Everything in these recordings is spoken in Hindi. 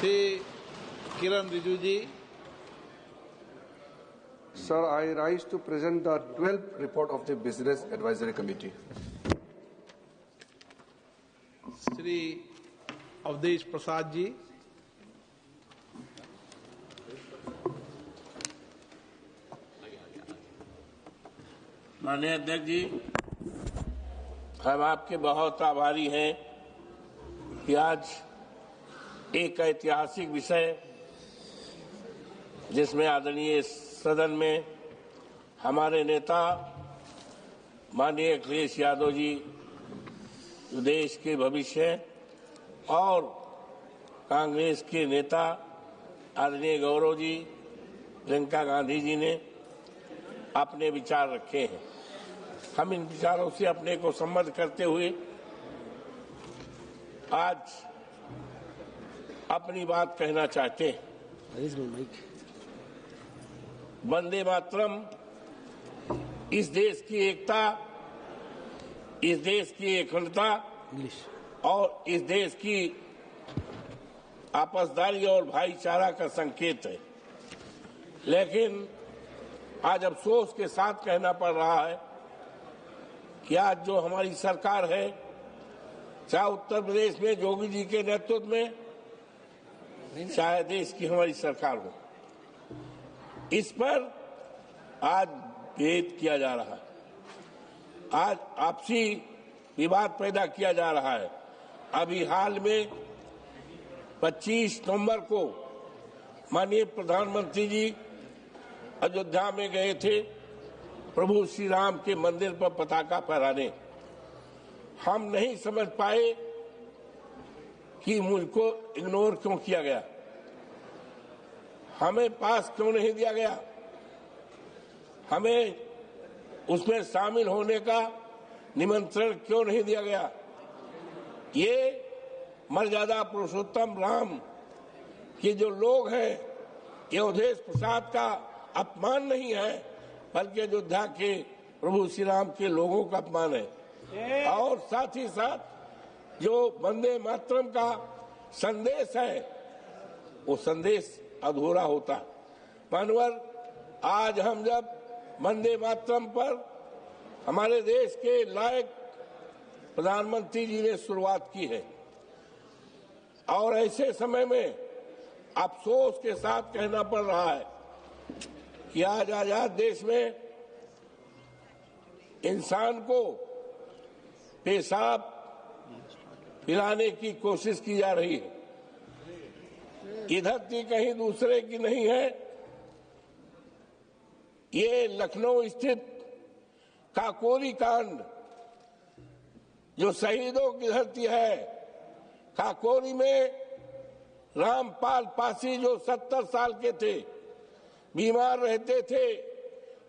Say Kiran Rijiju. Sir, I rise to present the 12th report of the Business Advisory Committee. Shri Avdesh Prasad ji. माननीय अध्यक्ष जी, हम आपके बहुत आभारी हैं कि आज एक ऐतिहासिक विषय जिसमें आदरणीय सदन में हमारे नेता माननीय अखिलेश यादव जी देश के भविष्य और कांग्रेस के नेता आदरणीय गौरव जी प्रियंका गांधी जी ने अपने विचार रखे हैं। हम इन विचारों से अपने को सम्मत करते हुए आज अपनी बात कहना चाहते हैं। वंदे मातरम इस देश की एकता, इस देश की अखंडता और इस देश की आपसदारी और भाईचारा का संकेत है। लेकिन आज अफसोस के साथ कहना पड़ रहा है कि आज जो हमारी सरकार है, चाहे उत्तर प्रदेश में योगी जी के नेतृत्व में, चाहे देश की हमारी सरकार हो, इस पर आज भेद किया जा रहा है। आज आपसी विवाद पैदा किया जा रहा है। अभी हाल में 25 नवंबर को माननीय प्रधानमंत्री जी अयोध्या में गए थे प्रभु श्री राम के मंदिर पर पताका फहराने। हम नहीं समझ पाए कि मुझको इग्नोर क्यों किया गया, हमें पास क्यों नहीं दिया गया, हमें उसमें शामिल होने का निमंत्रण क्यों नहीं दिया गया। ये मर्यादा पुरुषोत्तम राम के जो लोग हैं, ये अवधेश प्रसाद का अपमान नहीं है, बल्कि अयोध्या के प्रभु श्री राम के लोगों का अपमान है। और साथ ही साथ जो वंदे मातरम का संदेश है, वो संदेश अधूरा होता। मानवर, आज हम जब वंदे मातरम पर हमारे देश के लायक प्रधानमंत्री जी ने शुरुआत की है, और ऐसे समय में अफसोस के साथ कहना पड़ रहा है कि आज आजाद देश में इंसान को पेशाब पिलाने की कोशिश की जा रही है। ये धरती कहीं दूसरे की नहीं है, ये लखनऊ स्थित काकोरी कांड जो शहीदों की धरती है, काकोरी में रामपाल पासी जो 70 साल के थे, बीमार रहते थे,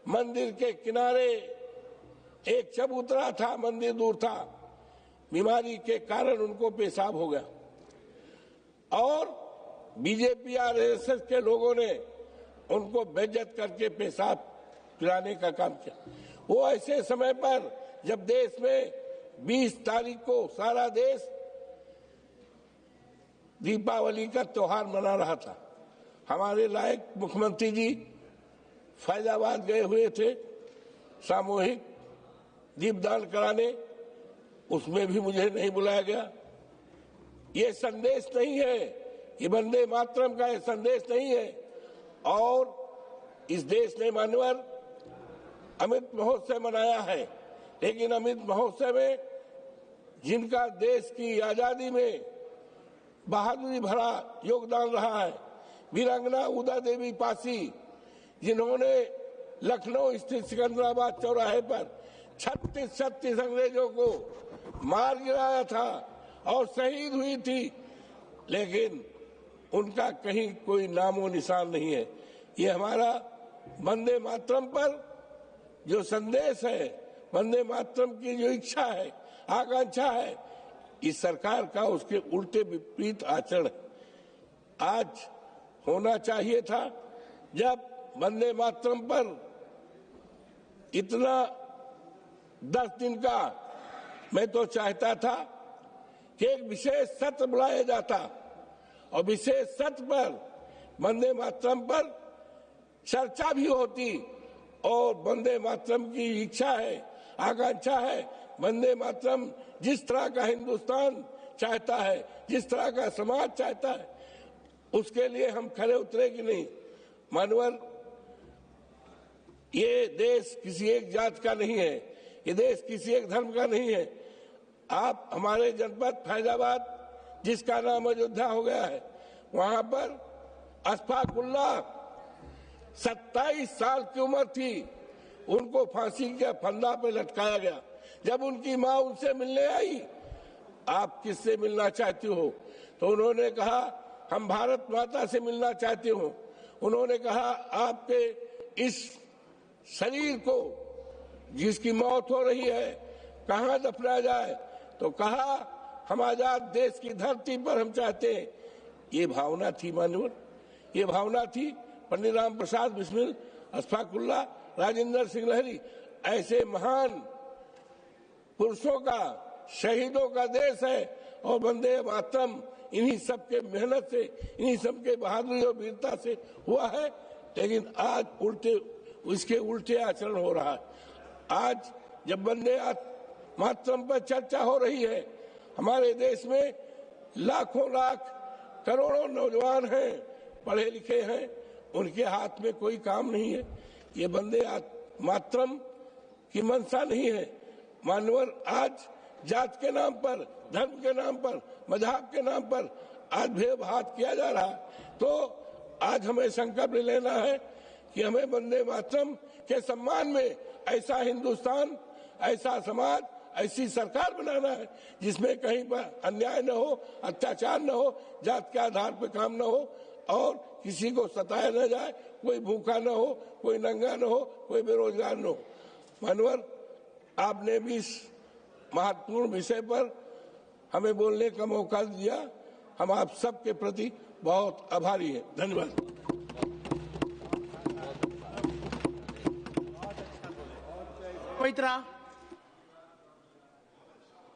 मंदिर के किनारे एक चबूतरा था, मंदिर दूर था, बीमारी के कारण उनको पेशाब हो गया और बीजेपी आरएसएस के लोगों ने उनको बेइज्जत करके पेशाब पिलाने का काम किया। वो ऐसे समय पर जब देश में 20 तारीख को सारा देश दीपावली का त्योहार मना रहा था। हमारे लायक मुख्यमंत्री जी फैजाबाद गए हुए थे सामूहिक दीपदान कराने, उसमें भी मुझे नहीं बुलाया गया। ये संदेश नहीं है, ये वंदे मातरम का ये संदेश नहीं है। और इस देश ने मानवर अमृत महोत्सव मनाया है, लेकिन अमृत महोत्सव में जिनका देश की आजादी में बहादुरी भरा योगदान रहा है, वीरांगना उदा देवी पासी, जिन्होंने लखनऊ स्थित सिकंदराबाद चौराहे पर 36 अंग्रेजों को मार गिराया था और शहीद हुई थी, लेकिन उनका कहीं कोई नामो निशान नहीं है। ये हमारा वंदे मातरम पर जो संदेश है, वंदे मातरम की जो इच्छा है, आकांक्षा है, इस सरकार का उसके उल्टे विपरीत आचरण आज होना चाहिए था। जब वंदे मातरम पर इतना 10 दिन का मैं तो चाहता था कि एक विशेष सत्र बुलाया जाता और विशेष सत्र पर वंदे मातरम पर चर्चा भी होती और वंदे मातरम की इच्छा है, आकांक्षा है, वंदे मातरम जिस तरह का हिंदुस्तान चाहता है, जिस तरह का समाज चाहता है, उसके लिए हम खड़े उतरे कि नहीं। मानवर, ये देश किसी एक जात का नहीं है, ये देश किसी एक धर्म का नहीं है। आप हमारे जनपद फैजाबाद, जिसका नाम अयोध्या हो गया है, वहां पर अशफाकुल्ला 27 साल की उम्र थी, उनको फांसी के फंदा पे लटकाया गया। जब उनकी मां उनसे मिलने आई, आप किससे मिलना चाहती हो, तो उन्होंने कहा हम भारत माता से मिलना चाहते हो। उन्होंने कहा आपके इस शरीर को जिसकी मौत हो रही है कहां दफनाया जाए, तो कहा हम आजाद देश की धरती पर हम चाहते हैं। ये भावना थी मानवर, ये भावना थी। पंडित राम प्रसाद बिस्मिल, अशफाकुल्ला, राजेंद्र सिंह लहरी, ऐसे महान पुरुषों का, शहीदों का देश है। और वंदे मातरम इन्हीं सबके मेहनत से, इन्हीं सबके बहादुरी और वीरता से हुआ है। लेकिन आज इसके उल्टे आचरण हो रहा है। आज जब वंदे मातरम पर चर्चा हो रही है, हमारे देश में लाखों लाख करोड़ों नौजवान हैं, पढ़े लिखे हैं, उनके हाथ में कोई काम नहीं है। ये वंदे मातरम की मंशा नहीं है। मानवर, आज जात के नाम पर, धर्म के नाम पर, मजहब के नाम पर आज भेदभाव किया जा रहा है। तो आज हमें संकल्प लेना है कि हमें वंदे मातरम के सम्मान में ऐसा हिंदुस्तान, ऐसा समाज, ऐसी सरकार बनाना है जिसमें कहीं पर अन्याय न हो, अत्याचार न हो, जात के आधार पर काम न हो और किसी को सताया न जाए, कोई भूखा न हो, कोई नंगा न हो, कोई बेरोजगार न हो। मानवर, आपने भी इस महत्वपूर्ण विषय पर हमें बोलने का मौका दिया। हम आप सबके प्रति बहुत आभारी हैं। धन्यवाद। पवित्रा।